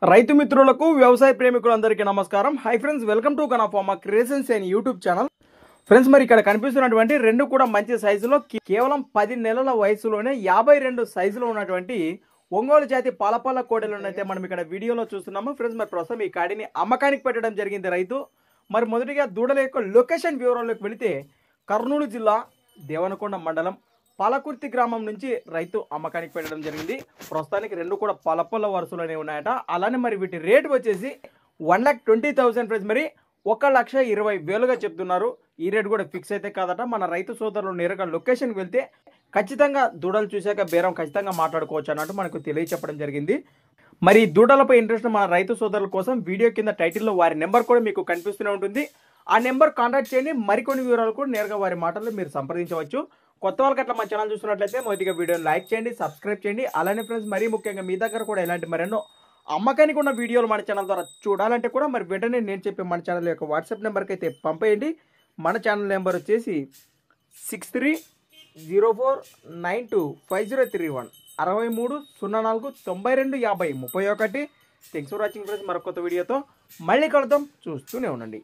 రైతు మిత్రులకు వ్యవసాయ ప్రేమికులందరికీ నమస్కారం. హై ఫ్రెండ్స్, వెల్కమ్ టు గణఫార్మా creations and YouTube channel. Friends, మరి ఇక్కడ కనిపిస్తున్నటువంటి రెండు కూడా మంచి సైజులో కేవలం 10 నెలల వయసులోనే 52 సైజులో ఉన్నటువంటి ఒంగోలు జాతి పాలపాల కోడెలను అయితే మనం ఇక్కడ వీడియోలో చూస్తున్నాము. ఫ్రెండ్స్, మరి ప్రస్తుతం ఈ కాడిని అమ్మకానికి పెట్టడం జరిగింది రైతు. మరి మొదటిగా దూడల యొక్క లొకేషన్ వివరాల్లోకి వెళితే కర్నూలు జిల్లా దేవనకొండ మండలం పాలకుర్తి గ్రామం నుంచి రైతు అమ్మకానికి పెట్టడం జరిగింది. ప్రస్తుతానికి రెండు కూడా పలపల్ల వరుసలోనే ఉన్నాయట. అలానే మరి వీటి రేటు వచ్చేసి 1,20,000 ఫ్రెండ్స్. మరి 1,20,000గా చెప్తున్నారు. ఈ రేటు కూడా ఫిక్స్ అయితే కాదట. మన రైతు సోదరులు నేరుగా లొకేషన్కి వెళ్తే ఖచ్చితంగా దూడలు చూశాక బేరం ఖచ్చితంగా మాట్లాడుకోవచ్చు అన్నట్టు మనకు తెలియచెప్పడం జరిగింది. మరి దూడలపై ఇంట్రెస్ట్ మన రైతు సోదరుల కోసం వీడియో కింద టైటిల్లో వారి నెంబర్ కూడా మీకు కనిపిస్తూనే ఉంటుంది. ఆ నెంబర్ కాంటాక్ట్ చేయండి. మరికొన్ని వివరాలు కూడా నేరుగా వారి మాటల్లో మీరు సంప్రదించవచ్చు. కొత్త వాళ్ళకి అట్లా మన ఛానల్ చూస్తున్నట్లయితే మొదటిగా వీడియోని లైక్ చేయండి, సబ్స్క్రైబ్ చేయండి. అలానే ఫ్రెండ్స్, మరీ ముఖ్యంగా మీ దగ్గర కూడా ఇలాంటి మరెన్నో అమ్మకానికి ఉన్న వీడియోలు మన ఛానల్ ద్వారా చూడాలంటే కూడా మరి వెంటనే నేను చెప్పే మన ఛానల్ యొక్క వాట్సాప్ నెంబర్కి అయితే పంపేయండి. మన ఛానల్ నెంబర్ వచ్చేసి 6304925031 6304925031. Thanks for watching friends. మరొక కొత్త వీడియోతో మళ్ళీ కలుద్దాం. చూస్తూనే ఉండండి.